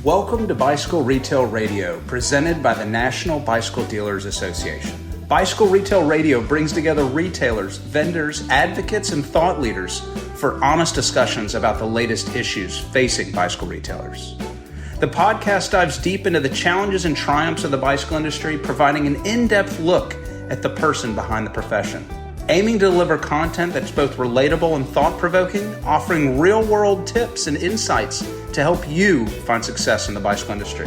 Welcome to Bicycle Retail Radio, presented by the National Bicycle Dealers Association. Bicycle Retail Radio brings together retailers, vendors, advocates, and thought leaders for honest discussions about the latest issues facing bicycle retailers. The podcast dives deep into the challenges and triumphs of the bicycle industry, providing an in-depth look at the person behind the profession. Aiming to deliver content that's both relatable and thought-provoking, offering real-world tips and insights to help you find success in the bicycle industry.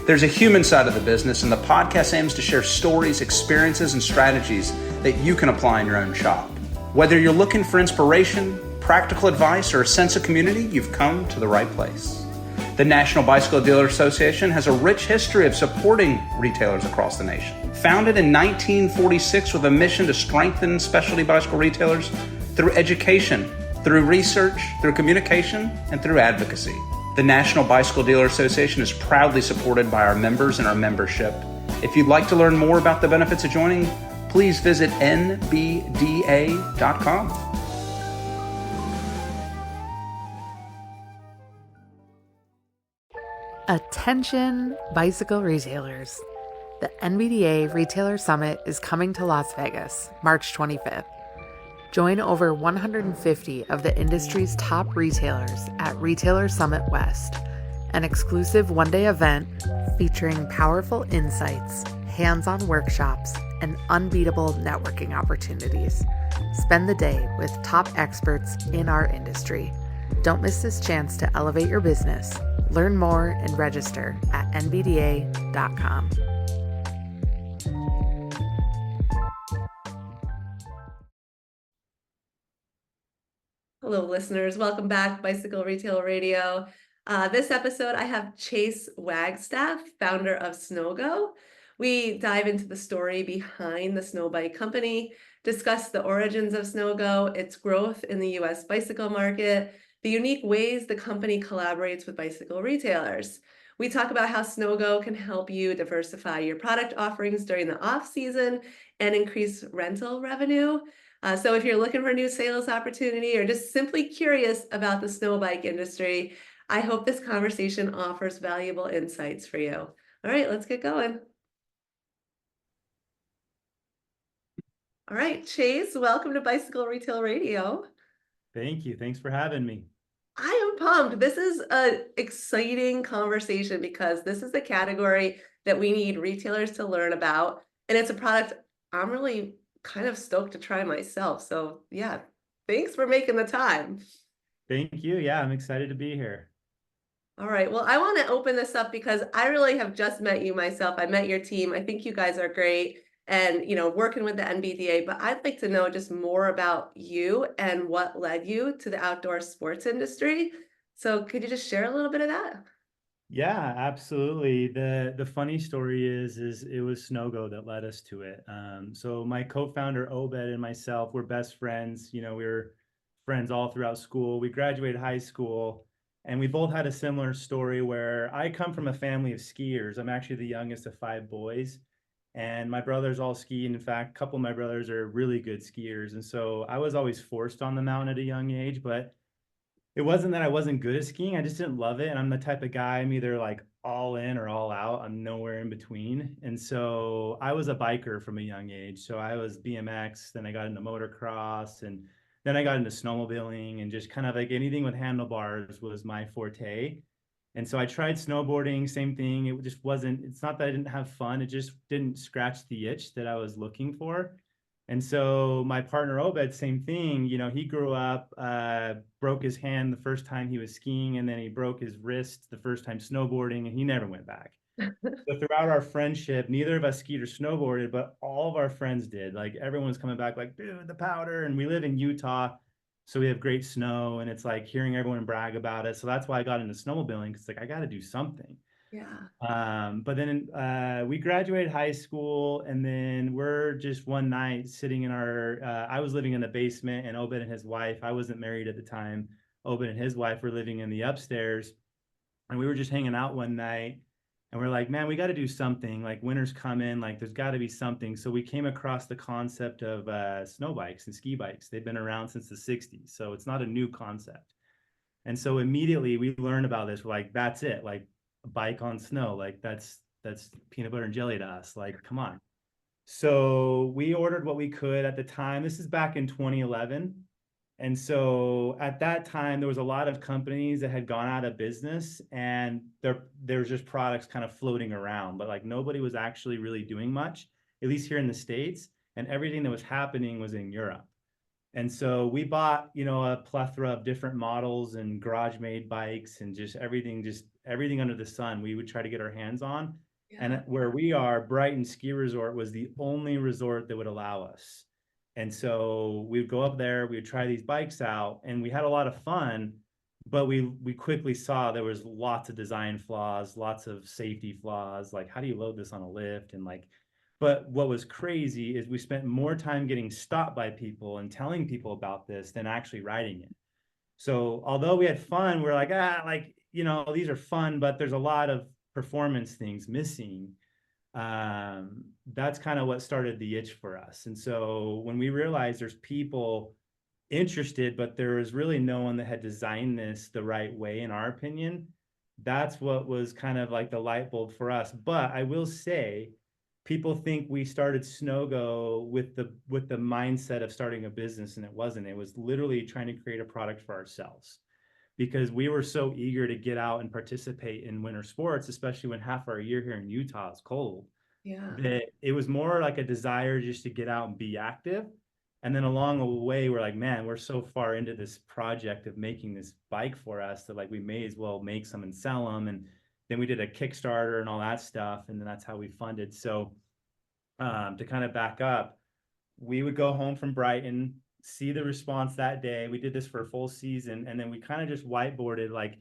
There's a human side of the business, and the podcast aims to share stories, experiences, and strategies that you can apply in your own shop. Whether you're looking for inspiration, practical advice, or a sense of community, you've come to the right place. The National Bicycle Dealer Association has a rich history of supporting retailers across the nation. Founded in 1946 with a mission to strengthen specialty bicycle retailers through education, through research, through communication, and through advocacy. The National Bicycle Dealer Association is proudly supported by our members and our membership. If you'd like to learn more about the benefits of joining, please visit nbda.com. Attention, bicycle retailers. The NBDA Retailer Summit is coming to Las Vegas, March 25th. Join over 150 of the industry's top retailers at Retailer Summit West, an exclusive one-day event featuring powerful insights, hands-on workshops, and unbeatable networking opportunities. Spend the day with top experts in our industry. Don't miss this chance to elevate your business. Learn more and register at nbda.com. Hello, listeners. Welcome back, Bicycle Retail Radio. This episode, I have Chase Wagstaff, founder of SNO-GO. We dive into the story behind the snow bike company, discuss the origins of SNO-GO, its growth in the U.S. bicycle market, the unique ways the company collaborates with bicycle retailers. We talk about how SNO-GO can help you diversify your product offerings during the off-season and increase rental revenue. So if you're looking for a new sales opportunity or just simply curious about the snow bike industry, I hope this conversation offers valuable insights for you. All right, let's get going. All right, Chase, welcome to Bicycle Retail Radio. Thank you. Thanks for having me. I am pumped. This is an exciting conversation because this is the category that we need retailers to learn about. And it's a product I'm really kind of stoked to try myself. So yeah, thanks for making the time. Thank you. Yeah, I'm excited to be here. All right. Well, I want to open this up because I really have just met you myself. I met your team. I think you guys are great and, working with the NBDA, but I'd like to know just more about you and what led you to the outdoor sports industry. So could you just share a little bit of that? Yeah, absolutely. The funny story is it was SNO-GO that led us to it. So my co-founder Obed and myself were best friends. We were friends all throughout school. We graduated high school, and we both had a similar story where I come from a family of skiers. I'm actually the youngest of 5 boys, and my brothers all ski. In fact, a couple of my brothers are really good skiers, and so I was always forced on the mountain at a young age, but it wasn't that I wasn't good at skiing. I just didn't love it. And I'm the type of guy, I'm either like all in or all out. I'm nowhere in between. And so I was a biker from a young age. So I was BMX, then I got into motocross, and then I got into snowmobiling, and just kind of like anything with handlebars was my forte. And so I tried snowboarding, same thing. It just wasn't, it's not that I didn't have fun. It just didn't scratch the itch that I was looking for. And so my partner Obed, same thing, he grew up, broke his hand the first time he was skiing, and then he broke his wrist the first time snowboarding, and he never went back. So throughout our friendship, neither of us skied or snowboarded, but all of our friends did. Like everyone's coming back like, dude, the powder. And we live in Utah, so we have great snow, and it's like hearing everyone brag about it. So that's why I got into snowmobiling, because like I got to do something. Yeah. But then we graduated high school, and then we're just one night sitting in our, I was living in the basement, and Obed and his wife, I wasn't married at the time. Obed and his wife were living in the upstairs, and we were just hanging out one night, and we're like, man, we got to do something. Like winter's coming, like there's got to be something. So we came across the concept of snow bikes and ski bikes. They've been around since the 60s. So it's not a new concept. And so immediately we learned about this. We're like, that's it. Like a bike on snow. Like that's peanut butter and jelly to us. Like, come on. So we ordered what we could at the time. This is back in 2011. And so at that time, there was a lot of companies that had gone out of business, and there was just products kind of floating around, but like nobody was actually really doing much, at least here in the States. And everything that was happening was in Europe. And so we bought, a plethora of different models and garage made bikes and just everything under the sun we would try to get our hands on. Yeah. And where we are, Brighton Ski Resort was the only resort that would allow us. And so we would go up there, we would try these bikes out, and we had a lot of fun, but we quickly saw there was lots of design flaws, lots of safety flaws. Like, how do you load this on a lift? And like, but what was crazy is we spent more time getting stopped by people and telling people about this than actually riding it. So although we had fun, we're like, these are fun, but there's a lot of performance things missing. That's kind of what started the itch for us. And so when we realized there's people interested, but there was really no one that had designed this the right way, in our opinion, that's what was kind of like the light bulb for us. But I will say, people think we started SNO-GO with the mindset of starting a business, and it wasn't. It was literally trying to create a product for ourselves, because we were so eager to get out and participate in winter sports, especially when half our year here in Utah is cold. Yeah. That it was more like a desire just to get out and be active. And then along the way, we're like, man, we're so far into this project of making this bike for us that like we may as well make some and sell them. And then we did a Kickstarter and all that stuff, and then that's how we funded. So to kind of back up, we would go home from Brighton, see the response that day. We did this for a full season, and then we kind of just whiteboarded like,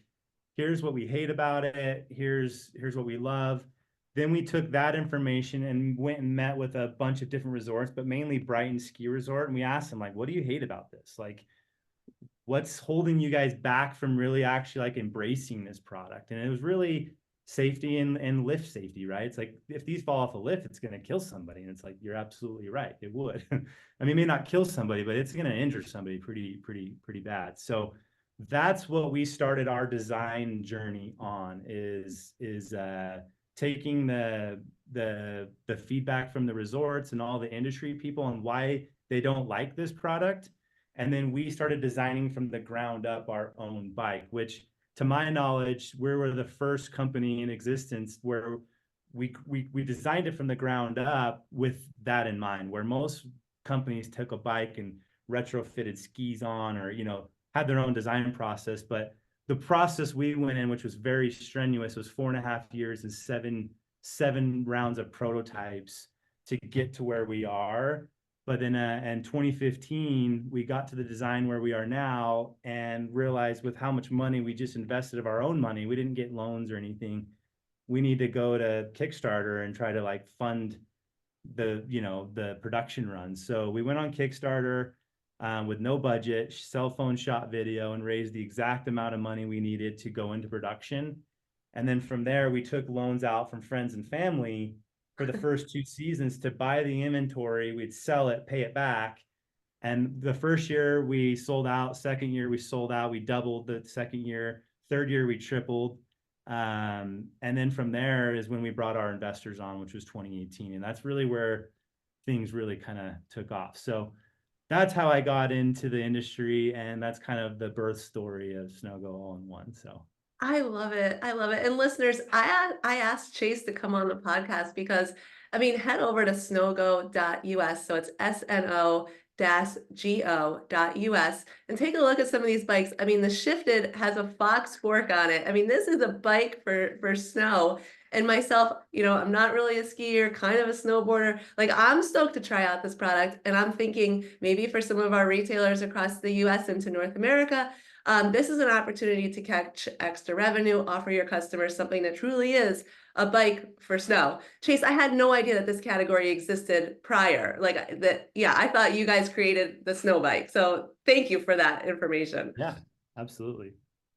here's what we hate about it, here's what we love. Then we took that information and went and met with a bunch of different resorts, but mainly Brighton Ski Resort, and we asked them, like, what do you hate about this? Like, what's holding you guys back from really actually like embracing this product? And it was really safety and lift safety, right? It's like, if these fall off a lift, it's going to kill somebody. And it's like, you're absolutely right, it would. I mean, it may not kill somebody, but it's going to injure somebody pretty bad. So that's what we started our design journey on, is taking the feedback from the resorts and all the industry people on why they don't like this product. And then we started designing from the ground up our own bike, which, to my knowledge, we were the first company in existence where we designed it from the ground up with that in mind, where most companies took a bike and retrofitted skis on, or, had their own design process. But the process we went in, which was very strenuous, was 4.5 years and seven rounds of prototypes to get to where we are. But then in 2015, we got to the design where we are now, and realized with how much money we just invested of our own money, we didn't get loans or anything. We need to go to Kickstarter and try to like fund the production run. So we went on Kickstarter with no budget, cell phone shot video, and raised the exact amount of money we needed to go into production. And then from there, we took loans out from friends and family for the first 2 seasons to buy the inventory. We'd sell it, pay it back. And the first year we sold out. Second year we sold out. We doubled the second year. Third year we tripled. And then from there is when we brought our investors on, which was 2018. And that's really where things really kind of took off. So that's how I got into the industry. And that's kind of the birth story of SNO-GO all in one. So I love it. I love it. And listeners, I asked Chase to come on the podcast because, I mean, head over to snogo.us. So it's SNO-GO.us, and take a look at some of these bikes. I mean, the Shifted has a Fox fork on it. I mean, this is a bike for snow. And myself, I'm not really a skier, kind of a snowboarder. Like, I'm stoked to try out this product. And I'm thinking maybe for some of our retailers across the US into North America, this is an opportunity to catch extra revenue, offer your customers something that truly is a bike for snow. Chase, I had no idea that this category existed prior. Like that, yeah, I thought you guys created the snow bike. So thank you for that information. yeah, absolutely.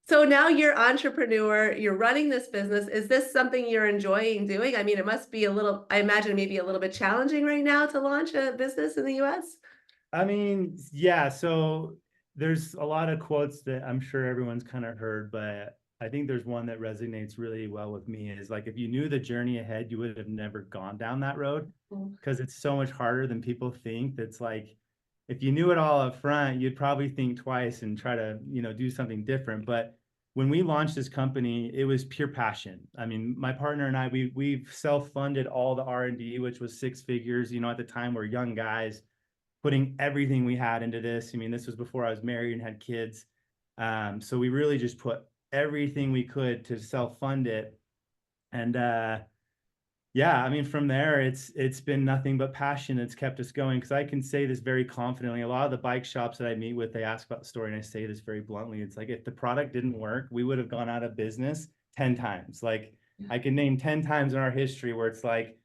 So now you're entrepreneur, you're running this business. Is this something you're enjoying doing? I mean, it must be I imagine maybe a little bit challenging right now to launch a business in the US. I mean, yeah, so there's a lot of quotes that I'm sure everyone's kind of heard, but I think there's one that resonates really well with me is like, if you knew the journey ahead, you would have never gone down that road, because it's so much harder than people think. That's like, if you knew it all up front, you'd probably think twice and try to, do something different. But when we launched this company, it was pure passion. I mean, my partner and I, we've self-funded all the R&D, which was 6 figures. At the time we're young guys putting everything we had into this. I mean, this was before I was married and had kids. So we really just put everything we could to self-fund it. And yeah, I mean, from there, it's been nothing but passion that's kept us going. Because I can say this very confidently. A lot of the bike shops that I meet with, they ask about the story, and I say this very bluntly. It's like, if the product didn't work, we would have gone out of business 10 times. Like, I can name 10 times in our history where it's like,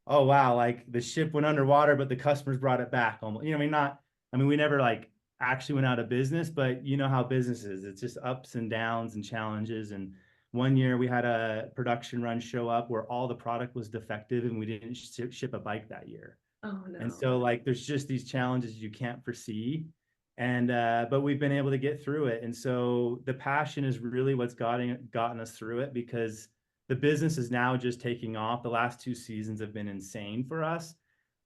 oh wow, like the ship went underwater, but the customers brought it back. Almost, we never like actually went out of business, but you know how business is. It's just ups and downs and challenges. And one year we had a production run show up where all the product was defective and we didn't ship a bike that year. Oh no. And so like, there's just these challenges you can't foresee. And, but we've been able to get through it. And so the passion is really what's gotten us through it, because the business is now just taking off. The last 2 seasons have been insane for us,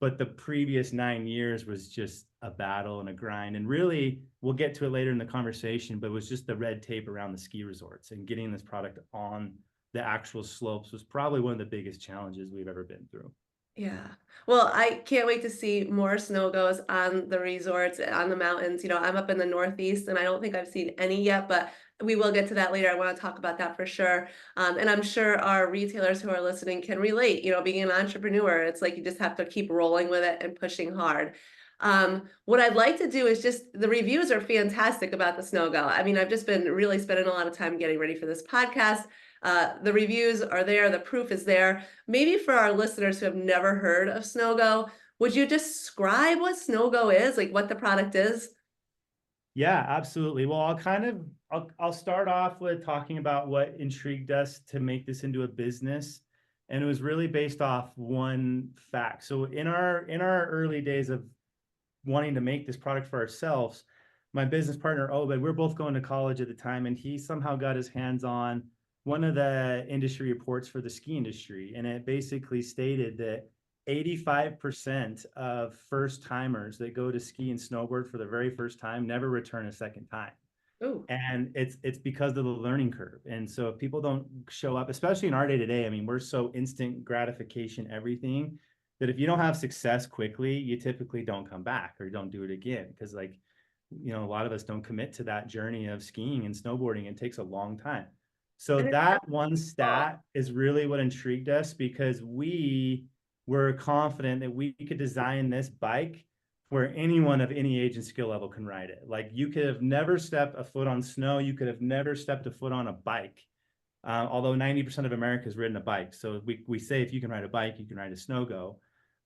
but the previous 9 years was just a battle and a grind. And really, we'll get to it later in the conversation, but it was just the red tape around the ski resorts, and getting this product on the actual slopes was probably one of the biggest challenges we've ever been through. Yeah. Well, I can't wait to see more SNO-GOs on the resorts, on the mountains. I'm up in the Northeast and I don't think I've seen any yet, but we will get to that later. I want to talk about that for sure. And I'm sure our retailers who are listening can relate. Being an entrepreneur, it's like you just have to keep rolling with it and pushing hard. What I'd like to do is the reviews are fantastic about the SNO-GO. I mean, I've just been really spending a lot of time getting ready for this podcast. The reviews are there, the proof is there. Maybe for our listeners who have never heard of SNO-GO, would you describe what SNO-GO is, like what the product is? Yeah, absolutely. Well, I'll start off with talking about what intrigued us to make this into a business. And it was really based off one fact. So in our early days of wanting to make this product for ourselves, my business partner, Obed, we're both going to college at the time, and he somehow got his hands on one of the industry reports for the ski industry. And it basically stated that 85% of first timers that go to ski and snowboard for the very first time never return a second time. Ooh. And it's because of the learning curve. And so if people don't show up, especially in our day-to-day, I mean, we're so instant gratification, everything, that if you don't have success quickly, you typically don't come back or don't do it again. Because a lot of us don't commit to that journey of skiing and snowboarding. It takes a long time. So that one stat is really what intrigued us, because we were confident that we could design this bike where anyone of any age and skill level can ride it. Like, you could have never stepped a foot on snow. You could have never stepped a foot on a bike. Although 90% of America has ridden a bike. So we say, if you can ride a bike, you can ride a SNO-GO.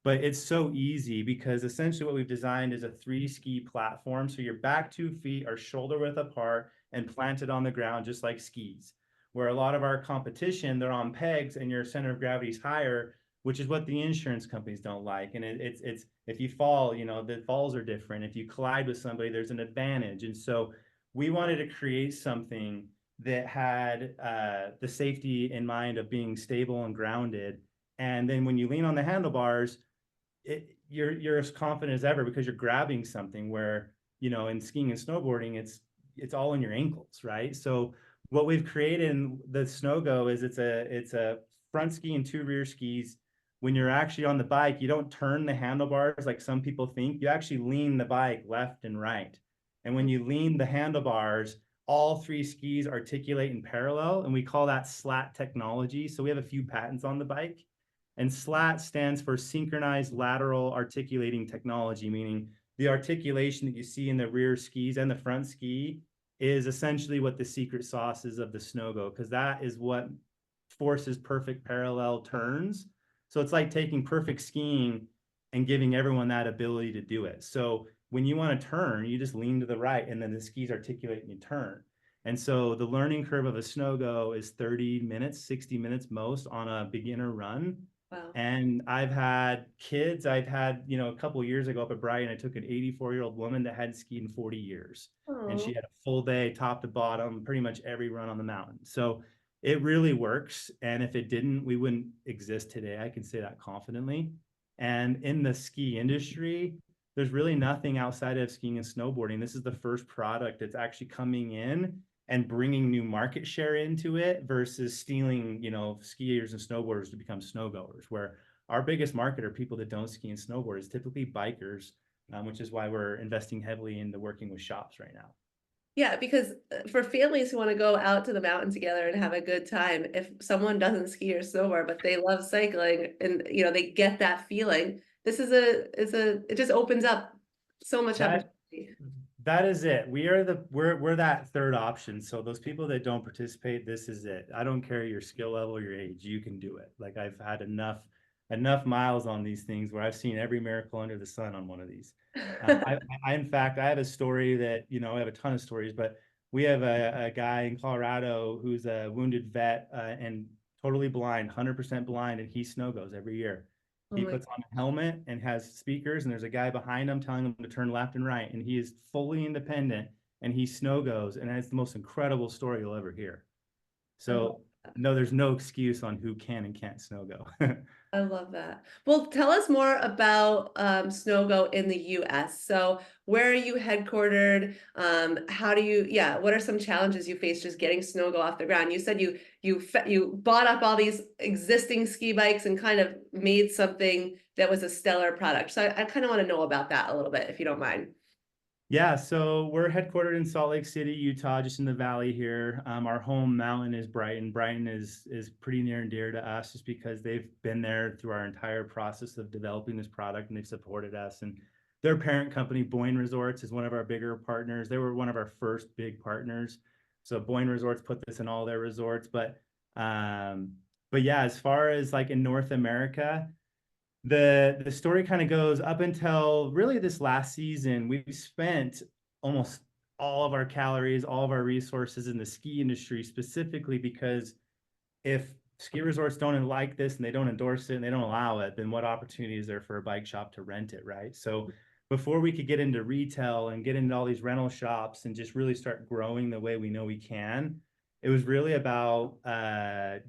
But it's so easy, because essentially what we've designed is a 3-ski platform. So your back 2 feet are shoulder width apart and planted on the ground, just like skis. Where a lot of our competition, they're on pegs and your center of gravity is higher, which is what the insurance companies don't like. And it's if you fall, the falls are different. If you collide with somebody, there's an advantage. And so we wanted to create something that had the safety in mind of being stable and grounded. And then when you lean on the handlebars, you're as confident as ever, because you're grabbing something where, in skiing and snowboarding, it's all in your ankles, right? So what we've created in the SNO-GO is it's a front ski and 2 rear skis. When you're actually on the bike, you don't turn the handlebars like some people think. You actually lean the bike left and right. And when you lean the handlebars, all 3 skis articulate in parallel, and we call that SLAT technology. So we have a few patents on the bike. And SLAT stands for synchronized lateral articulating technology, meaning the articulation that you see in the rear skis and the front ski is essentially what the secret sauce is of the SNO-GO, because that is what forces perfect parallel turns. So it's like taking perfect skiing and giving everyone that ability to do it. So when you want to turn, you just lean to the right, and then the skis articulate and you turn. And so the learning curve of a SNO-GO is 30 minutes, 60 minutes most on a beginner run. Wow. And I've had kids. I've had, a couple of years ago up at Brighton, I took an 84-year-old woman that hadn't skied in 40 years. And Oh, she had a full day, top to bottom, pretty much every run on the mountain. So it really works. And if it didn't, we wouldn't exist today. I can say that confidently. And in the ski industry, there's really nothing outside of skiing and snowboarding. This is the first product that's actually coming in and bringing new market share into it versus stealing, skiers and snowboarders to become snow goers, where our biggest market are people that don't ski and snowboard, is typically bikers, which is why we're investing heavily into working with shops right now. yeah, because for families who want to go out to the mountain together and have a good time, if someone doesn't ski or snowboard, but they love cycling and they get that feeling, this is it just opens up so much That opportunity. that is it. We're that third option. So those people that don't participate, this is it. I don't care your skill level, your age, you can do it. Like, I've had enough miles on these things where I've seen every miracle under the sun on one of these. In fact, I have a story that, I have a ton of stories, but we have a guy in Colorado who's a wounded vet and totally blind, 100% blind, and he snow goes every year. Oh He my, puts on a helmet and has speakers, and there's a guy behind him telling him to turn left and right, and he is fully independent, and he snow goes, and it's the most incredible story you'll ever hear. I love So no, there's no excuse on who can and can't snow go. I love that. Well, tell us more about SNO-GO in the US. So where are you headquartered? How do you, yeah, what are some challenges you face just getting SNO-GO off the ground? You said you bought up all these existing ski bikes and kind of made something that was a stellar product. So I kind of want to know about that a little bit, if you don't mind. Yeah, so we're headquartered in Salt Lake City, Utah, just in the valley here. Our home mountain is Brighton. Brighton is pretty near and dear to us just because they've been there through our entire process of developing this product, and they've supported us. And their parent company, Boyne Resorts, is one of our bigger partners. They were one of our first big partners. So Boyne Resorts put this in all their resorts. But yeah, as far as like in North America, the story kind of goes up until really this last season. We've spent almost all of our calories, all of our resources in the ski industry, specifically because if ski resorts don't like this and they don't endorse it and they don't allow it, then what opportunity is there for a bike shop to rent it, right? So before we could get into retail and get into all these rental shops and just really start growing the way we know we can, it was really about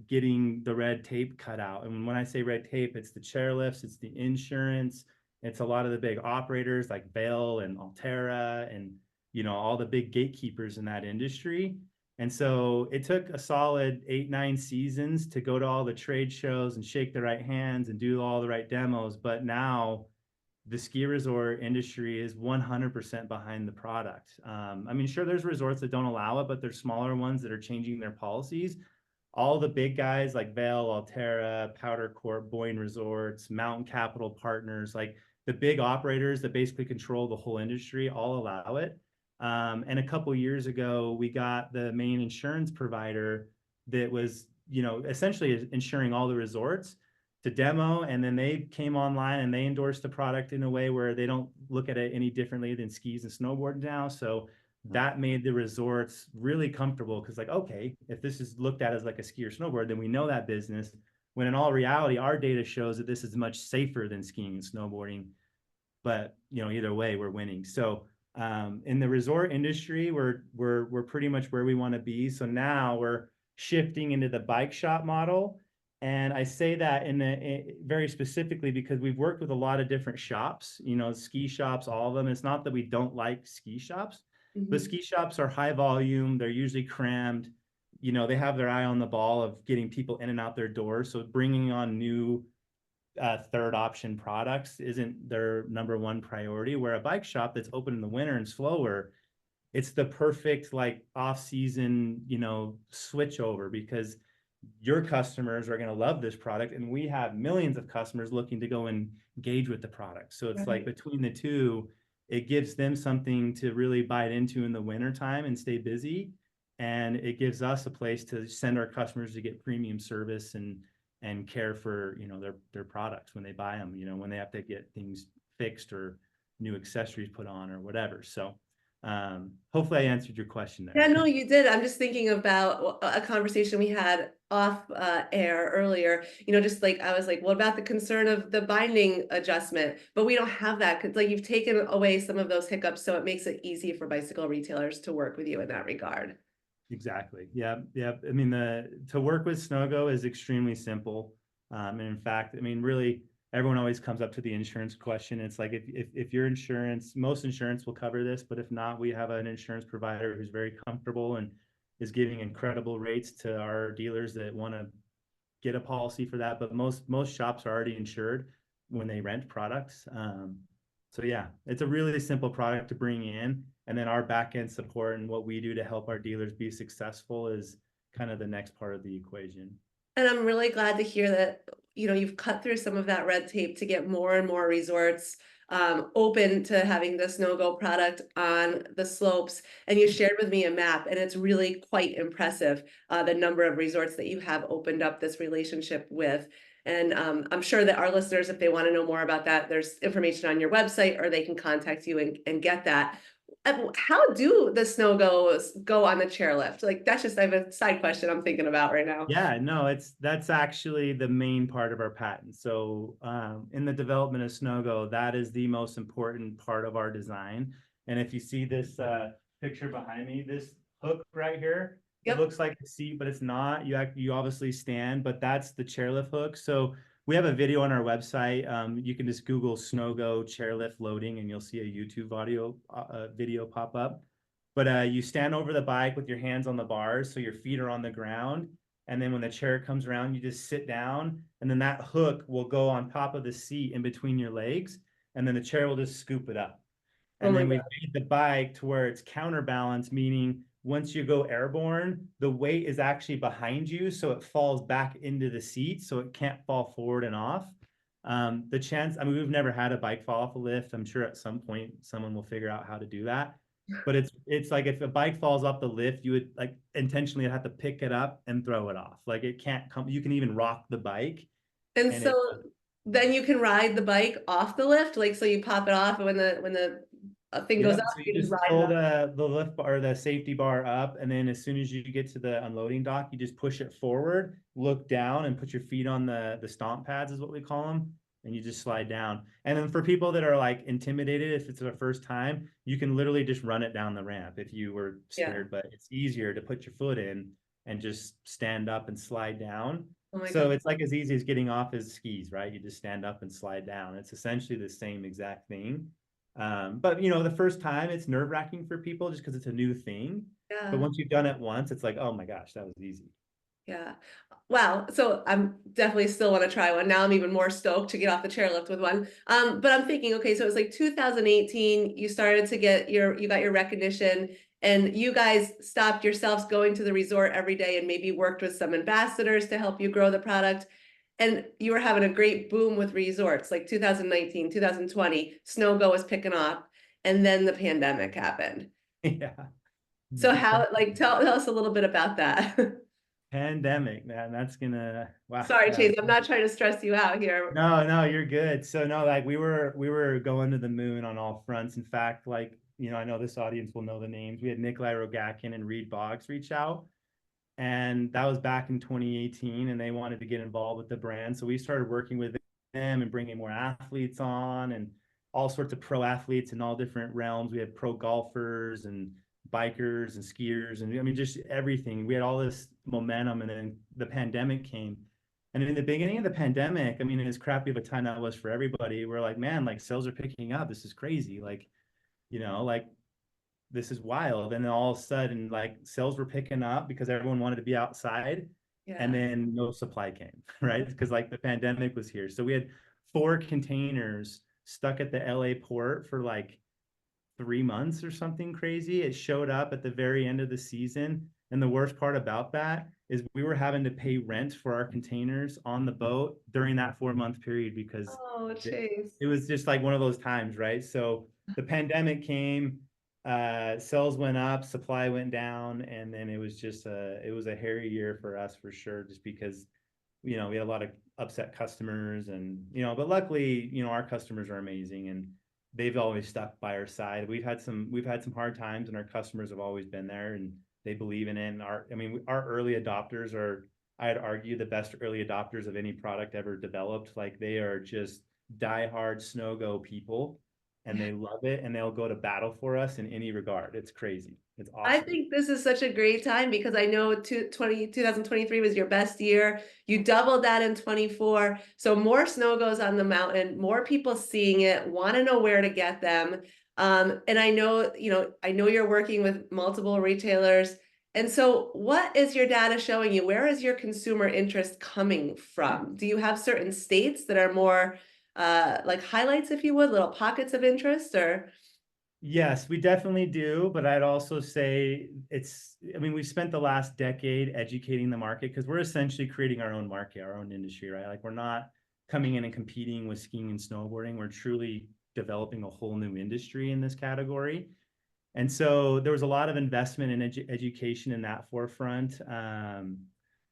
getting the red tape cut out. And when I say red tape, it's the chairlifts, it's the insurance, it's a lot of the big operators like Vail and Altera and all the big gatekeepers in that industry. And so it took a solid 8-9 seasons to go to all the trade shows and shake the right hands and do all the right demos. But now the ski resort industry is 100% behind the product. Sure, there's resorts that don't allow it, but there's smaller ones that are changing their policies. All the big guys like Vail, Altera, Powder Court, Boyne Resorts, Mountain Capital Partners, like the big operators that basically control the whole industry, all allow it. And a couple years ago, we got the main insurance provider that was, essentially insuring all the resorts to demo, and then they came online and they endorsed the product in a way where they don't look at it any differently than skis and snowboard now. So that made the resorts really comfortable because, like, okay, if this is looked at as like a ski or snowboard, then we know that business. When in all reality, our data shows that this is much safer than skiing and snowboarding. But either way, we're winning. So in the resort industry, we're pretty much where we want to be. So now we're shifting into the bike shop model. And I say that very specifically because we've worked with a lot of different shops, ski shops, all of them. It's not that we don't like ski shops, but ski shops are high volume. They're usually crammed. They have their eye on the ball of getting people in and out their doors. So bringing on new third option products isn't their number one priority. Where a bike shop that's open in the winter and slower, it's the perfect like off-season, switch over because your customers are going to love this product, and we have millions of customers looking to go and engage with the product. So it's like between the two, it gives them something to really bite into in the wintertime and stay busy. And it gives us a place to send our customers to get premium service and care for, their products when they buy them, when they have to get things fixed or new accessories put on or whatever. So Hopefully I answered your question there. Yeah, no, you did. I'm just thinking about a conversation we had off air earlier. Just like I was like, what about the concern of the binding adjustment? But we don't have that because like you've taken away some of those hiccups, so it makes it easy for bicycle retailers to work with you in that regard. Exactly. Yeah. Yeah. I mean, to work with SNO-GO is extremely simple. And in fact, I mean, really, everyone always comes up to the insurance question. It's like if your insurance, most insurance will cover this, but if not, we have an insurance provider who's very comfortable and is giving incredible rates to our dealers that want to get a policy for that. But most shops are already insured when they rent products. So yeah, it's a really simple product to bring in. And then our back end support and what we do to help our dealers be successful is kind of the next part of the equation. And I'm really glad to hear that, you've cut through some of that red tape to get more and more resorts open to having the SNO-GO product on the slopes. And you shared with me a map, and it's really quite impressive, the number of resorts that you have opened up this relationship with. And I'm sure that our listeners, if they want to know more about that, there's information on your website, or they can contact you and get that. How do the SNO-GOs go on the chairlift? Like I have a side question I'm thinking about right now. Yeah, no, that's actually the main part of our patent. So in the development of SNO-GO, that is the most important part of our design. And if you see this picture behind me, this hook right here, Yep. It looks like a seat, but it's not. You obviously stand, but that's the chairlift hook. So we have a video on our website. You can just Google SNO-GO chairlift loading, and you'll see a YouTube video pop up. But you stand over the bike with your hands on the bars, so your feet are on the ground. And then when the chair comes around, you just sit down, and then that hook will go on top of the seat in between your legs, and then the chair will just scoop it up. And then we've made the bike to where it's counterbalanced, meaning once you go airborne, the weight is actually behind you, so it falls back into the seat, so it can't fall forward and off. The chance, I mean, we've never had a bike fall off a lift. I'm sure at some point someone will figure out how to do that. But it's like if a bike falls off the lift, you would like intentionally have to pick it up and throw it off. Like it can't come. You can even rock the bike. And so then you can ride the bike off the lift, like so you pop it off when the thing goes up. So You you just just ride pull it off. the lift bar or the safety bar up, and then as soon as you get to the unloading dock, you just push it forward, look down, and put your feet on the stomp pads, is what we call them, and you just slide down. And then for people that are like intimidated, if it's their first time, you can literally just run it down the ramp if you were scared. But it's easier to put your foot in and just stand up and slide down. Oh my So God. it's like as easy as getting off as skis, right? You just stand up and slide down. It's essentially the same exact thing. But the first time it's nerve-wracking for people just because it's a new thing. Yeah. But once you've done it once, it's like, oh my gosh, that was easy. Yeah. Wow. So I'm definitely still want to try one. Now I'm even more stoked to get off the chairlift with one. But I'm thinking, okay, so it's like 2018, you started to you got your recognition, and you guys stopped yourselves going to the resort every day and maybe worked with some ambassadors to help you grow the product. And you were having a great boom with resorts like 2019, 2020, SNO-GO was picking up, and then the pandemic happened. Yeah. So how, like, tell us a little bit about that. Pandemic, man, that's gonna, wow. Sorry, Yeah. Chase, I'm not trying to stress you out here. No, you're good. So no, like we were going to the moon on all fronts. In fact, like, I know this audience will know the names. We had Nikolai Rogakin and Reed Boggs reach out, and that was back in 2018, and they wanted to get involved with the brand. So we started working with them and bringing more athletes on, and all sorts of pro athletes in all different realms. We had pro golfers and bikers and skiers, and I mean, just everything. We had all this momentum, and then the pandemic came. And in the beginning of the pandemic, I mean, as crappy of a time that was for everybody, we're like, man, like sales are picking up. This is crazy. Like, like this is wild. And then all of a sudden, like sales were picking up because everyone wanted to be outside. Yeah. And then no supply came, right? Because like the pandemic was here. So we had 4 containers stuck at the LA port for like 3 months or something crazy. It showed up at the very end of the season. And the worst part about that is we were having to pay rent for our containers on the boat during that 4-month period because it was just like one of those times, right? So the pandemic came, sales went up, supply went down, and then it was just it was a hairy year for us for sure, just because we had a lot of upset customers, and but luckily our customers are amazing, and they've always stuck by our side. We've had some hard times, and our customers have always been there, and they believe in it. And our early adopters are, I'd argue, the best early adopters of any product ever developed. Like, they are just diehard SNO-GO people, and they love it, and they'll go to battle for us in any regard. It's crazy. It's I awesome. think this is such a great time because I know 2023 was your best year. You doubled that in 24. So more snow goes on the mountain, more people seeing it, want to know where to get them. And I know, I know you're working with multiple retailers. And so what is your data showing you? Where is your consumer interest coming from? Do you have certain states that are more like highlights, if you would, little pockets of interest, or? Yes, we definitely do. But I'd also say we've spent the last decade educating the market, because we're essentially creating our own market, our own industry, right? Like, we're not coming in and competing with skiing and snowboarding. We're truly developing a whole new industry in this category. And so there was a lot of investment in education in that forefront.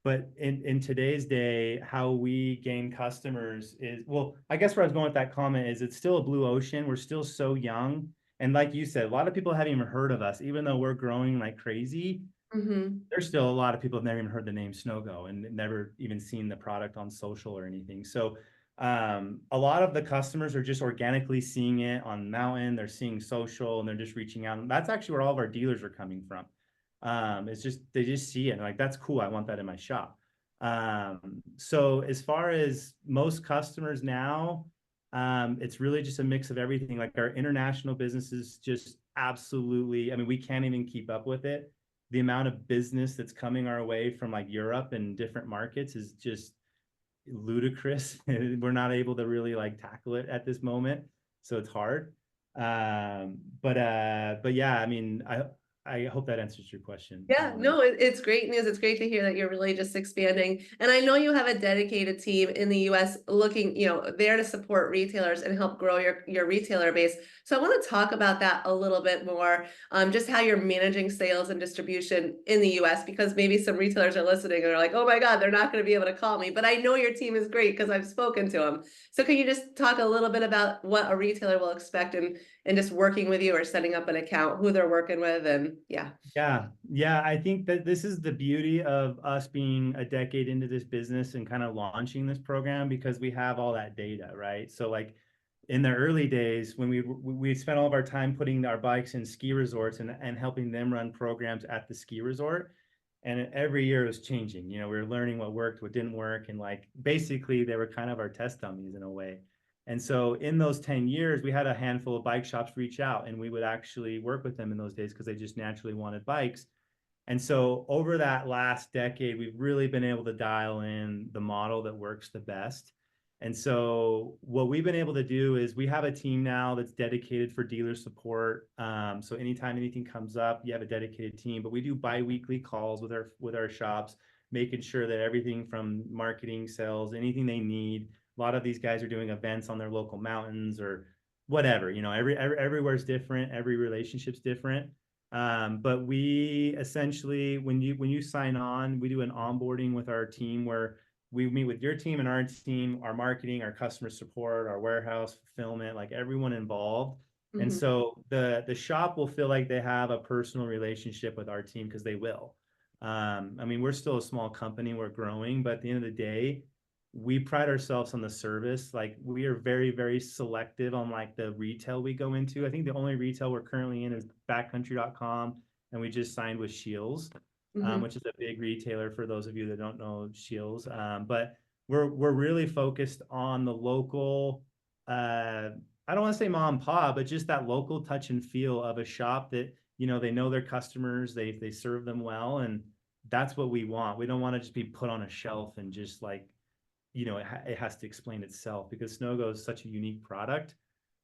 But in today's day, how we gain customers is, well, I guess where I was going with that comment is, it's still a blue ocean. We're still so young. And like you said, a lot of people haven't even heard of us, even though we're growing like crazy. There's still a lot of people who've never even heard the name SNO-GO and never even seen the product on social or anything. So a lot of the customers are just organically seeing it on mountain. They're seeing social, and they're just reaching out. And that's actually where all of our dealers are coming from. It's just, they just see it and like, that's cool. I want that in my shop. So as far as most customers now, it's really just a mix of everything. Like, our international business is just absolutely, we can't even keep up with it. The amount of business that's coming our way from like Europe and different markets is just ludicrous. We're not able to really like tackle it at this moment, so it's hard. But yeah, I hope that answers your question. Yeah, no, it's great news. It's great to hear that you're really just expanding. And I know you have a dedicated team in the US looking, there to support retailers and help grow your retailer base. So I want to talk about that a little bit more, just how you're managing sales and distribution in the US, because maybe some retailers are listening and are like, oh my God, they're not going to be able to call me. But I know your team is great because I've spoken to them. So can you just talk a little bit about what a retailer will expect and just working with you or setting up an account, who they're working with, and yeah. Yeah. I think that this is the beauty of us being a decade into this business and kind of launching this program, because we have all that data, right? So like, in the early days, when we spent all of our time putting our bikes in ski resorts and helping them run programs at the ski resort. And every year it was changing. We were learning what worked, what didn't work. And like, basically they were kind of our test dummies in a way. And so in those 10 years, we had a handful of bike shops reach out, and we would actually work with them in those days because they just naturally wanted bikes. And so over that last decade, we've really been able to dial in the model that works the best. And so what we've been able to do is, we have a team now that's dedicated for dealer support. So anytime anything comes up, you have a dedicated team. But we do bi-weekly calls with our shops, making sure that everything from marketing, sales, anything they need. A lot of these guys are doing events on their local mountains or whatever. Everywhere's different. Every relationship's different. But we essentially, when you sign on, we do an onboarding with our team where we meet with your team and our team, our marketing, our customer support, our warehouse fulfillment, like everyone involved. And so the shop will feel like they have a personal relationship with our team, because they will. We're still a small company, we're growing, but at the end of the day, we pride ourselves on the service. Like, we are very, very selective on like the retail we go into. I think the only retail we're currently in is backcountry.com, and we just signed with Shields, which is a big retailer for those of you that don't know Shields. But we're really focused on the local, I don't want to say mom and pop, but just that local touch and feel of a shop that, they know their customers, they serve them well. And that's what we want. We don't want to just be put on a shelf and just like, it has to explain itself, because SNO-GO is such a unique product.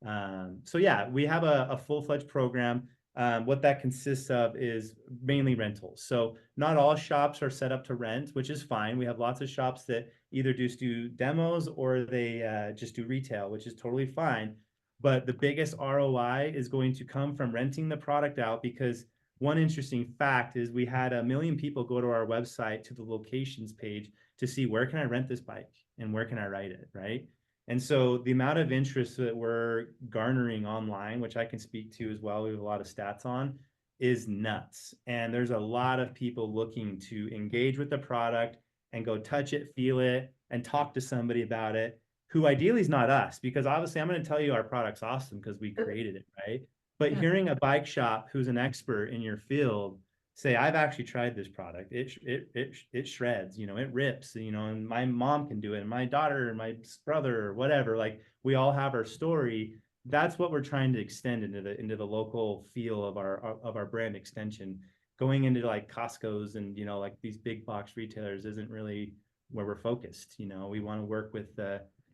So yeah, we have a full-fledged program. What that consists of is mainly rentals. So not all shops are set up to rent, which is fine. We have lots of shops that either just do demos or they just do retail, which is totally fine. But the biggest ROI is going to come from renting the product out, because one interesting fact is, we had 1 million people go to our website, to the locations page, to see, where can I rent this bike and where can I ride it, right? And so the amount of interest that we're garnering online, which I can speak to as well, we have a lot of stats on, is nuts. And there's a lot of people looking to engage with the product and go touch it, feel it, and talk to somebody about it, who ideally is not us, because obviously I'm going to tell you our product's awesome because we created it, right? But Yeah. hearing a bike shop who's an expert in your field say, I've actually tried this product. It shreds, it rips, and my mom can do it, and my daughter, and my brother, or whatever. Like, we all have our story. That's what we're trying to extend into the local feel of our brand extension. Going into like Costco's and like these big box retailers isn't really where we're focused. We want to work with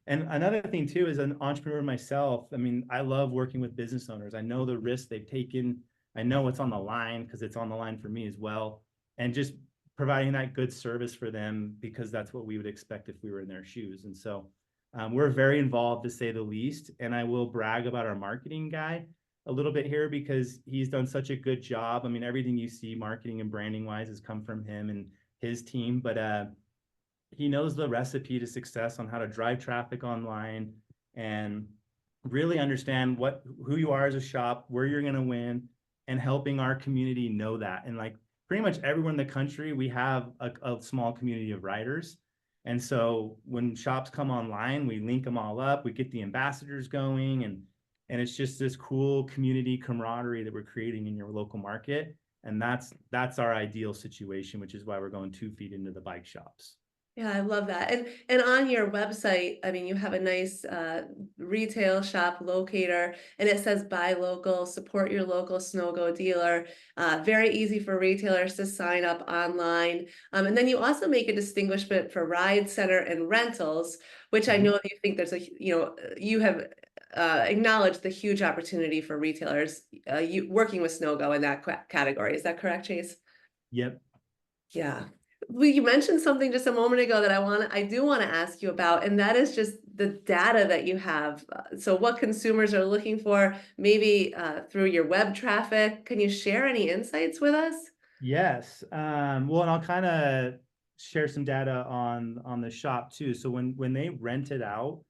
and another thing too, is an entrepreneur myself. I mean, I love working with business owners. I know the risks they've taken. I know what's on the line because it's on the line for me as well. And just providing that good service for them, because that's what we would expect if we were in their shoes. And so we're very involved, to say the least. And I will brag about our marketing guy a little bit here, because he's done such a good job. I mean, everything you see marketing and branding wise has come from him and his team, but he knows the recipe to success on how to drive traffic online and really understand who you are as a shop, where you're going to win, and helping our community know that. And like pretty much everywhere in the country, we have a small community of riders. And so when shops come online, we link them all up, we get the ambassadors going, and it's just this cool community camaraderie that we're creating in your local market. And that's our ideal situation, which is why we're going 2 feet into the bike shops. Yeah, I love that. And on your website, I mean, you have a nice retail shop locator, and it says buy local, support your local SNO-GO dealer. Very easy for retailers to sign up online. And then you also make a distinguishment for ride center and rentals, which I know you think you have acknowledged the huge opportunity for retailers you working with SNO-GO in that category. Is that correct, Chase? Yep. Yeah. Well, you mentioned something just a moment ago that I do want to ask you about, and that is just the data that you have. So what consumers are looking for, maybe through your web traffic. Can you share any insights with us? Yes. Well, and I'll kind of share some data on the shop too. So when they rent it out,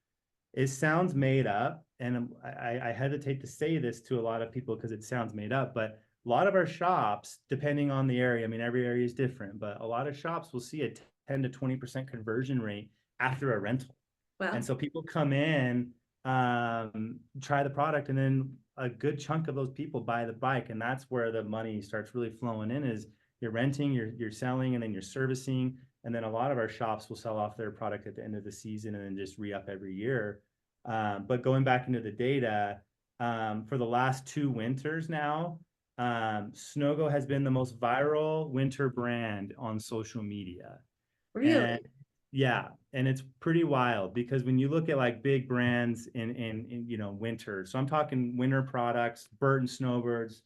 it sounds made up. And I hesitate to say this to a lot of people because it sounds made up, but a lot of our shops, depending on the area, I mean, every area is different, but a lot of shops will see a 10 to 20% conversion rate after a rental. Wow. And so people come in, try the product, and then a good chunk of those people buy the bike. And that's where the money starts really flowing in, is you're renting, you're selling, and then you're servicing. And then a lot of our shops will sell off their product at the end of the season and then just re-up every year. But going back into the data, for the last 2 winters now, SNO-GO has been the most viral winter brand on social media. Really? And yeah, and it's pretty wild, because when you look at like big brands in winter, so I'm talking winter products, Burton Snowbirds,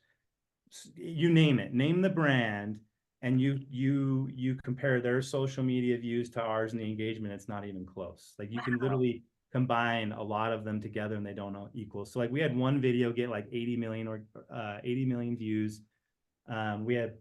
you name it, name the brand, and you compare their social media views to ours and the engagement, it's not even close. Like you can literally combine a lot of them together and they don't equal. So like we had one video get like 80 million views. We had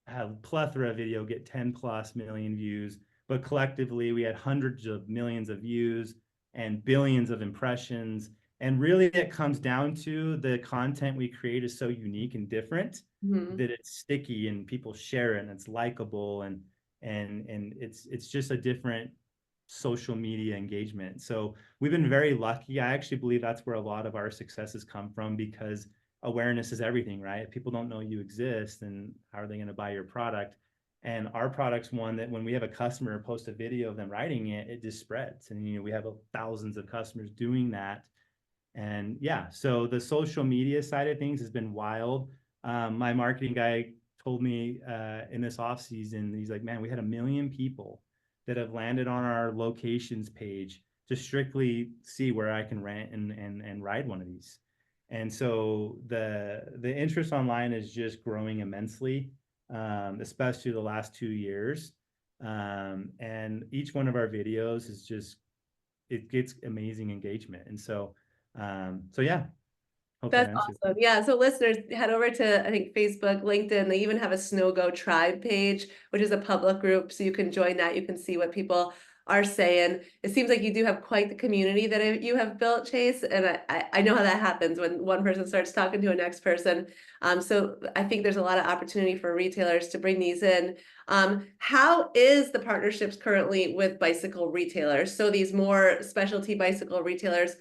a plethora of video get 10 plus million views, but collectively we had hundreds of millions of views and billions of impressions. And really it comes down to the content we create is so unique and different that it's sticky and people share it and it's likable, and it's just a different social media engagement. So we've been very lucky. I actually believe that's where a lot of our successes come from, because awareness is everything, right? If people don't know you exist, then how are they going to buy your product? And our product's one that when we have a customer post a video of them riding it, it just spreads. And we have thousands of customers doing that. And yeah, so the social media side of things has been wild. My marketing guy told me in this off season, he's like, man, we had 1 million people that have landed on our locations page to strictly see where I can rent and ride one of these. And so the interest online is just growing immensely, especially the last 2 years. And each one of our videos is just, it gets amazing engagement. And so yeah. That's awesome. Yeah. So listeners, head over to, I think, Facebook, LinkedIn. They even have a SNO-GO tribe page, which is a public group. So you can join that. You can see what people are saying. It seems like you do have quite the community that you have built, Chase, and I know how that happens when one person starts talking to a next person. So I think there's a lot of opportunity for retailers to bring these in. How is the partnerships currently with bicycle retailers? So these more specialty bicycle retailers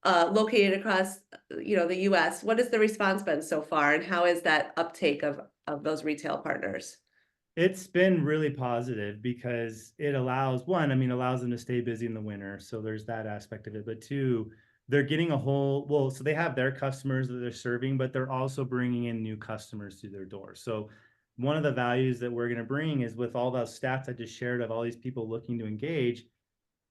located across, the US. What has the response been so far, and how is that uptake of those retail partners? It's been really positive because it allows allows them to stay busy in the winter. So there's that aspect of it. But two, they're getting so they have their customers that they're serving, but they're also bringing in new customers through their doors. So one of the values that we're going to bring is, with all those stats I just shared of all these people looking to engage,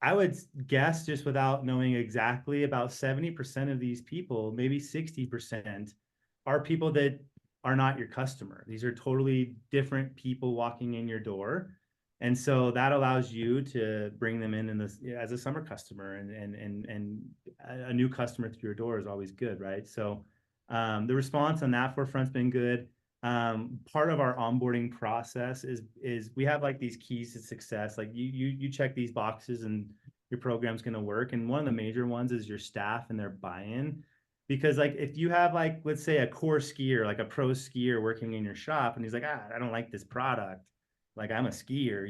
I would guess, just without knowing exactly, about 70% of these people, maybe 60%, are people that are not your customer. These are totally different people walking in your door. And so that allows you to bring them in this as a summer customer, and a new customer through your door is always good, right? So the response on that forefront's been good. Part of our onboarding process is we have like these keys to success. Like you check these boxes and your program's going to work. And one of the major ones is your staff and their buy-in. Because like if you have, like, let's say a core skier, like a pro skier working in your shop, and he's like, I don't like this product. Like, I'm a skier,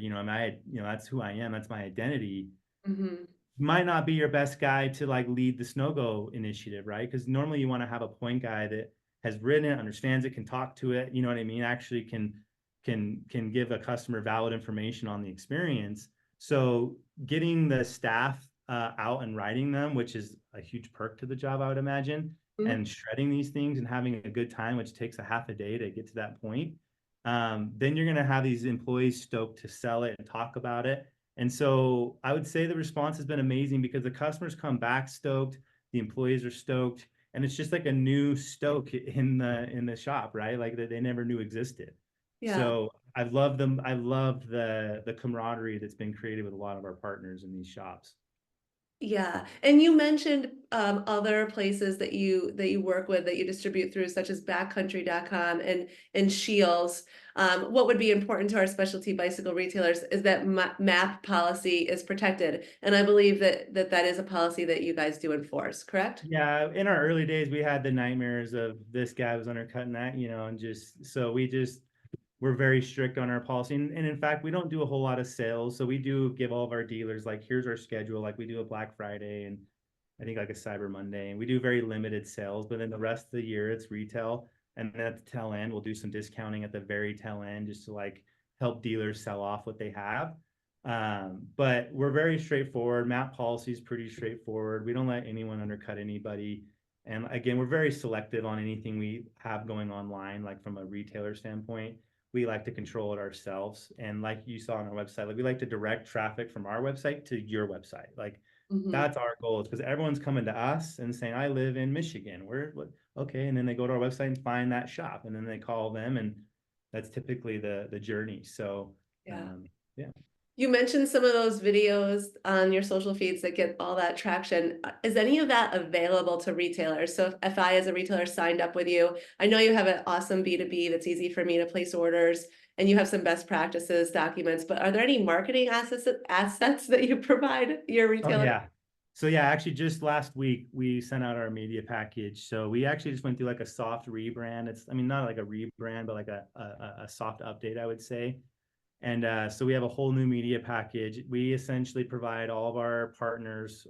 that's who I am. That's my identity. Mm-hmm. Might not be your best guy to like lead the SNO-GO initiative, right? Because normally you want to have a point guy that has written it, understands it, can talk to it, you know what I mean? Actually can give a customer valid information on the experience. So getting the staff out and writing them, which is a huge perk to the job, I would imagine, Mm-hmm. and shredding these things and having a good time, which takes a half a day to get to that point. Then you're going to have these employees stoked to sell it and talk about it. And so I would say the response has been amazing because the customers come back stoked, the employees are stoked, and it's just like a new stoke in the shop, right? Like that they never knew existed. Yeah. So I've loved them. I love the camaraderie that's been created with a lot of our partners in these shops. Yeah, and you mentioned other places that you work with, that you distribute through, such as backcountry.com and Shields. What would be important to our specialty bicycle retailers is that MAP policy is protected, and I believe that is a policy that you guys do enforce, correct? Yeah, in our early days, we had the nightmares of this guy was undercutting that, and we're very strict on our policy. And in fact, we don't do a whole lot of sales. So we do give all of our dealers, like, here's our schedule. Like, we do a Black Friday and I think like a Cyber Monday, and we do very limited sales, but then the rest of the year it's retail. And then at the tail end, we'll do some discounting at the very tail end just to like help dealers sell off what they have. But we're very straightforward. MAP policy is pretty straightforward. We don't let anyone undercut anybody. And again, we're very selective on anything we have going online, like from a retailer standpoint. We like to control it ourselves. And like you saw on our website, like we like to direct traffic from our website to your website. Like that's our goal, is because everyone's coming to us and saying, I live in Michigan. Okay. And then they go to our website and find that shop, and then they call them, and that's typically the journey. So Yeah. Yeah. You mentioned some of those videos on your social feeds that get all that traction. Is any of that available to retailers? So if I, as a retailer, signed up with you, I know you have an awesome B2B that's easy for me to place orders, and you have some best practices documents, but are there any marketing assets that you provide your retailer? Oh, yeah. So yeah, actually just last week we sent out our media package. So we actually just went through like a soft rebrand. Not like a rebrand, but like a soft update, I would say. And so we have a whole new media package. We essentially provide all of our partners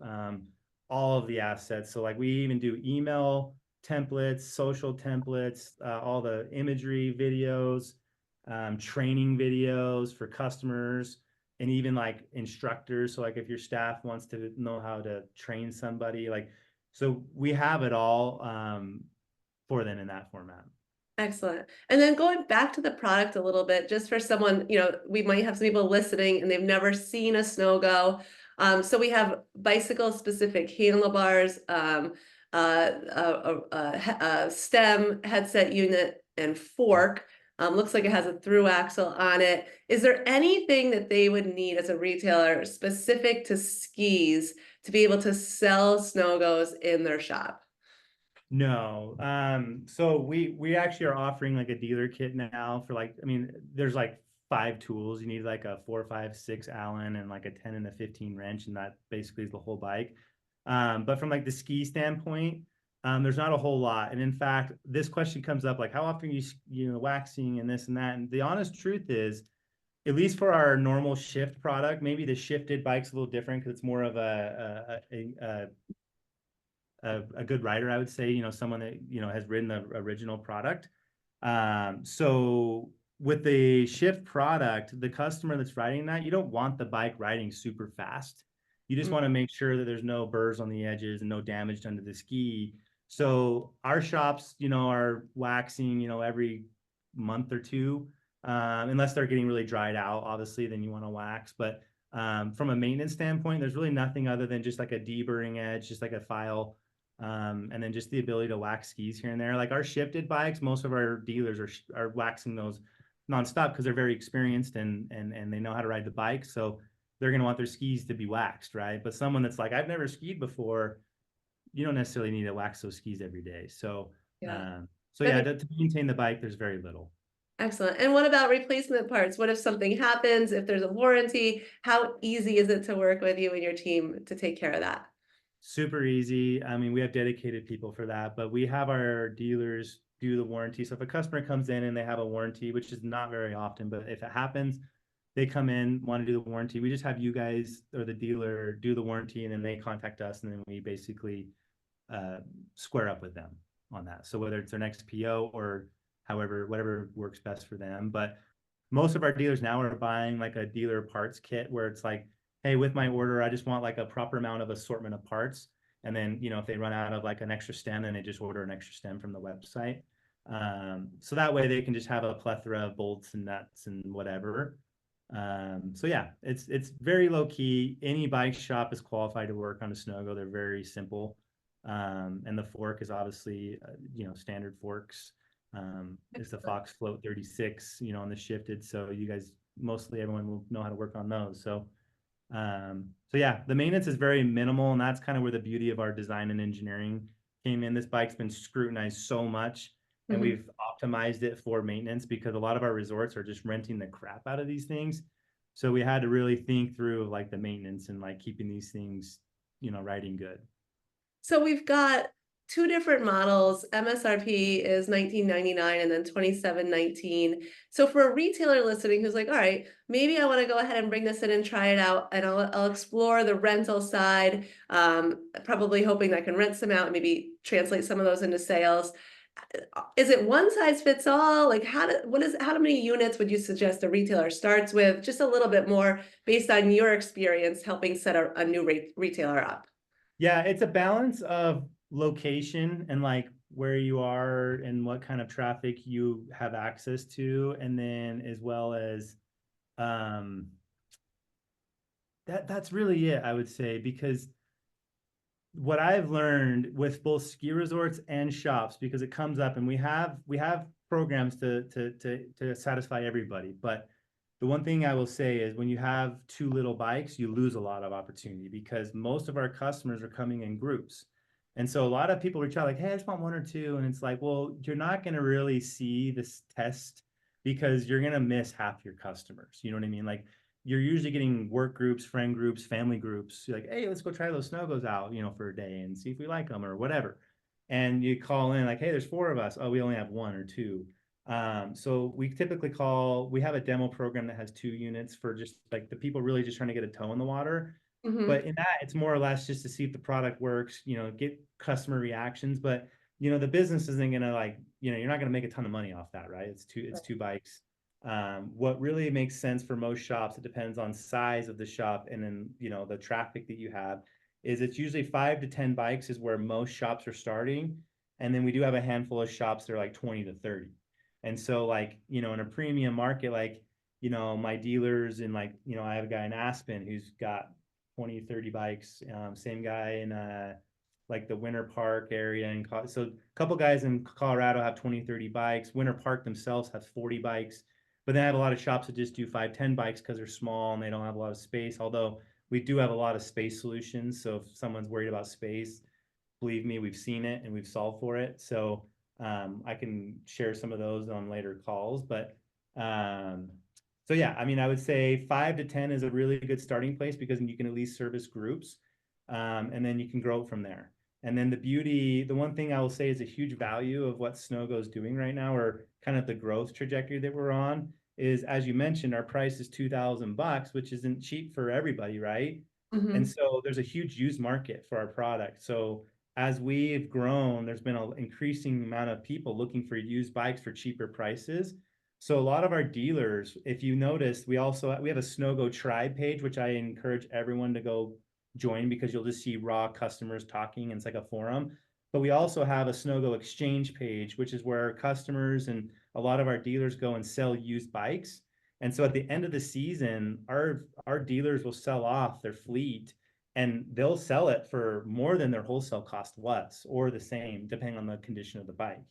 all of the assets. So like we even do email templates, social templates, all the imagery videos, training videos for customers, and even like instructors. So like if your staff wants to know how to train somebody, so we have it all for them in that format. Excellent. And then going back to the product a little bit, just for someone, we might have some people listening and they've never seen a SNO-GO. So we have bicycle specific handlebars, a stem, headset unit, and fork. Looks like it has a through axle on it. Is there anything that they would need as a retailer specific to skis to be able to sell SNO-GOs in their shop? No. So we actually are offering like a dealer kit now for there's like 5 tools. You need like a 4, 5, 6 Allen and like a 10 and a 15 wrench, and that basically is the whole bike. But from like the ski standpoint, there's not a whole lot. And in fact, this question comes up like, how often you know waxing and this and that. And the honest truth is, at least for our normal shift product, maybe the shifted bike's a little different because it's more of a good rider, I would say, you know, someone that, you know, has ridden the original product. So with the shift product, the customer that's riding that, you don't want the bike riding super fast. You just want to make sure that there's no burrs on the edges and no damage done to the ski. So our shops, you know, are waxing, you know, every month or two, unless they're getting really dried out, obviously, then you want to wax. But from a maintenance standpoint, there's really nothing other than just like a deburring edge, just like a file, and then just the ability to wax skis here and there. Like our shifted bikes, most of our dealers are waxing those nonstop because they're very experienced and they know how to ride the bike. So they're going to want their skis to be waxed, right? But someone that's like, I've never skied before, you don't necessarily need to wax those skis every day. So, Yeah. to maintain the bike, there's very little. Excellent. And what about replacement parts? What if something happens? If there's a warranty, how easy is it to work with you and your team to take care of that? Super easy. I mean, we have dedicated people for that, but we have our dealers do the warranty. So if a customer comes in and they have a warranty, which is not very often, but if it happens, they come in, want to do the warranty. We just have you guys or the dealer do the warranty, and then they contact us, and then we basically square up with them on that. So whether it's their next PO or whatever works best for them. But most of our dealers now are buying like a dealer parts kit where it's like, hey, with my order, I just want like a proper amount of assortment of parts. And then, you know, if they run out of like an extra stem, then they just order an extra stem from the website. So that way they can just have a plethora of bolts and nuts and whatever. So yeah, it's very low key. Any bike shop is qualified to work on a SNO-GO. They're very simple. And the fork is obviously, you know, standard forks. It's the Fox Float 36, you know, on the shifted. So you guys, mostly everyone will know how to work on those. So yeah, the maintenance is very minimal, and that's kind of where the beauty of our design and engineering came in. This bike's been scrutinized so much, and we've optimized it for maintenance because a lot of our resorts are just renting the crap out of these things. So we had to really think through like the maintenance and like keeping these things, you know, riding good. So we've got two different models. MSRP is $19.99 and then $27.19. So for a retailer listening who's like, all right, maybe I want to go ahead and bring this in and try it out, and I'll explore the rental side, probably hoping that I can rent some out and maybe translate some of those into sales. Is it one size fits all? Like how many units would you suggest a retailer starts with? Just a little bit more based on your experience helping set a new retailer up. Yeah, it's a balance of location and like where you are and what kind of traffic you have access to, and then as well as that's really it, I would say, because what I've learned with both ski resorts and shops, because it comes up and we have programs to satisfy everybody, but the one thing I will say is when you have too little bikes, you lose a lot of opportunity because most of our customers are coming in groups. And so a lot of people reach out like, hey, I just want one or two. And it's like, well, you're not going to really see this test because you're going to miss half your customers. You know what I mean? Like you're usually getting work groups, friend groups, family groups. You're like, hey, let's go try those SNO-GOs out, you know, for a day and see if we like them or whatever. And you call in like, hey, there's 4 of us. Oh, we only have 1 or 2. So we typically we have a demo program that has 2 units for just like the people really just trying to get a toe in the water. But in that, it's more or less just to see if the product works, you know, get customer reactions. But, you know, the business isn't going to like, you know, you're not going to make a ton of money off that, right? It's two bikes. What really makes sense for most shops, it depends on size of the shop and then, you know, the traffic that you have, is it's usually 5 to 10 bikes is where most shops are starting. And then we do have a handful of shops that are like 20 to 30. And so like, you know, in a premium market, like, you know, my dealers in like, you know, I have a guy in Aspen who's got 20, 30 bikes. Same guy in like the Winter Park area. And so a couple guys in Colorado have 20, 30 bikes. Winter Park themselves have 40 bikes. But then I have a lot of shops that just do 5, 10 bikes because they're small and they don't have a lot of space. Although we do have a lot of space solutions. So if someone's worried about space, believe me, we've seen it and we've solved for it. So I can share some of those on later calls. But So yeah, I mean, I would say 5 to 10 is a really good starting place because you can at least service groups, and then you can grow from there. And then the one thing I will say is a huge value of what SNO-GO is doing right now, or kind of the growth trajectory that we're on, is, as you mentioned, our price is $2,000, which isn't cheap for everybody, right? And so there's a huge used market for our product. So as we've grown, there's been an increasing amount of people looking for used bikes for cheaper prices. So a lot of our dealers, if you notice, we have a SNO-GO tribe page, which I encourage everyone to go join, because you'll just see raw customers talking, and it's like a forum. But we also have a SNO-GO exchange page, which is where customers and a lot of our dealers go and sell used bikes. And so at the end of the season, our dealers will sell off their fleet, and they'll sell it for more than their wholesale cost was, or the same, depending on the condition of the bike.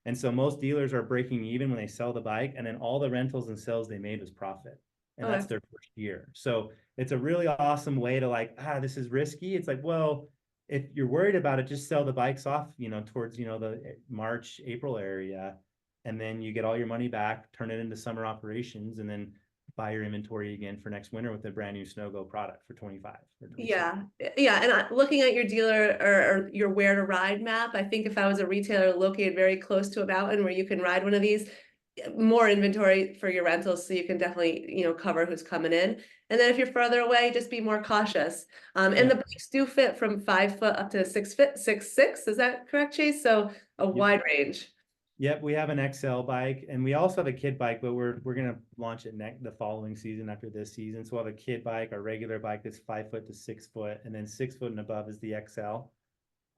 And so most dealers are breaking even when they sell the bike, and then all the rentals and sales they made was profit. And that's their first year. So it's a really awesome way to this is risky. It's like, well, if you're worried about it, just sell the bikes off, towards, the March, April area. And then you get all your money back, turn it into summer operations, and then buy your inventory again for next winter with a brand new SNO-GO product for 25 or 26. Yeah. And looking at your dealer or your where to ride map, I think if I was a retailer located very close to a mountain where you can ride one of these, more inventory for your rentals, so you can definitely, cover who's coming in. And then if you're further away, just be more cautious. And the bikes do fit from 5 foot up to 6 foot, 6'6". Is that correct, Chase? So a wide range. Yep, we have an XL bike, and we also have a kid bike, but we're gonna launch it the following season after this season. So we'll have a kid bike, our regular bike that's 5 foot to 6 foot, and then 6 foot and above is the XL.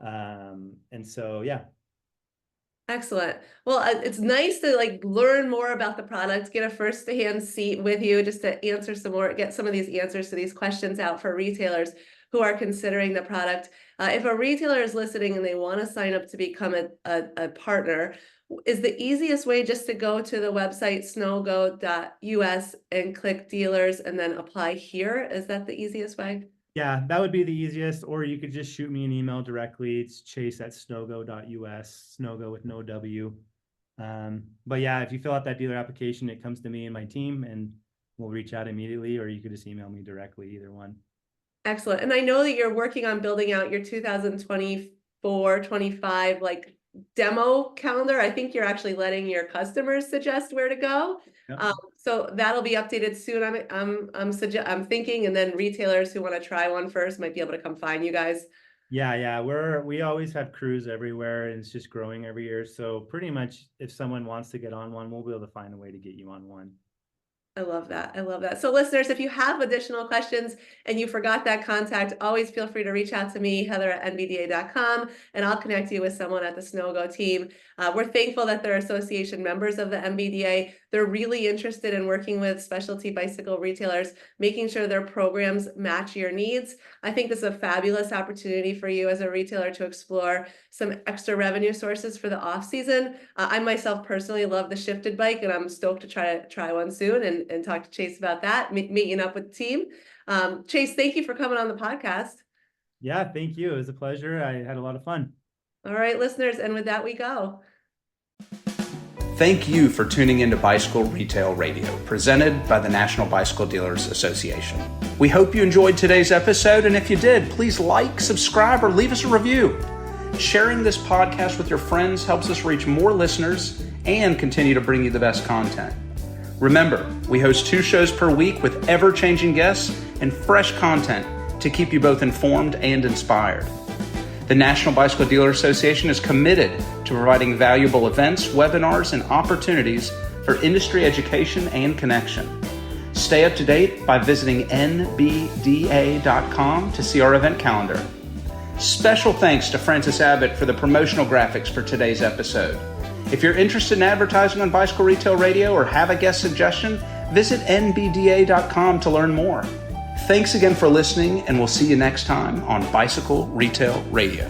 And so yeah. Excellent. Well, it's nice to learn more about the product, get a first-hand seat with you, just to get some of these answers to these questions out for retailers who are considering the product. If a retailer is listening and they want to sign up to become a partner, is the easiest way just to go to the website snogo.us and click dealers and then apply here? Is that the easiest way? Yeah, that would be the easiest, or you could just shoot me an email directly. It's chase@snogo.us, SNO-GO with no W. But yeah, if you fill out that dealer application, it comes to me and my team, and we'll reach out immediately, or you could just email me directly, either one. Excellent. And I know that you're working on building out your 2024-25 demo calendar. I think you're actually letting your customers suggest where to go. Yep. So that'll be updated soon. I'm thinking, and then retailers who want to try one first might be able to come find you guys. Yeah, we always have crews everywhere, and it's just growing every year. So pretty much, if someone wants to get on one, we'll be able to find a way to get you on one. I love that. I love that. So listeners, if you have additional questions and you forgot that contact, always feel free to reach out to me, Heather at NBDA.com, and I'll connect you with someone at the SNO-GO team. We're thankful that they're association members of the NBDA. They're really interested in working with specialty bicycle retailers, making sure their programs match your needs. I think this is a fabulous opportunity for you as a retailer to explore some extra revenue sources for the off season. I myself personally love the shifted bike, and I'm stoked to try one soon and talk to Chase about that, meeting up with the team. Chase, thank you for coming on the podcast. Yeah, thank you. It was a pleasure. I had a lot of fun. All right, listeners, and with that, we go. Thank you for tuning into Bicycle Retail Radio, presented by the National Bicycle Dealers Association. We hope you enjoyed today's episode, and if you did, please like, subscribe, or leave us a review. Sharing this podcast with your friends helps us reach more listeners and continue to bring you the best content. Remember, we host 2 shows per week with ever-changing guests and fresh content to keep you both informed and inspired. The National Bicycle Dealer Association is committed to providing valuable events, webinars, and opportunities for industry education and connection. Stay up to date by visiting nbda.com to see our event calendar. Special thanks to Francis Abbott for the promotional graphics for today's episode. If you're interested in advertising on Bicycle Retail Radio or have a guest suggestion, visit nbda.com to learn more. Thanks again for listening, and we'll see you next time on Bicycle Retail Radio.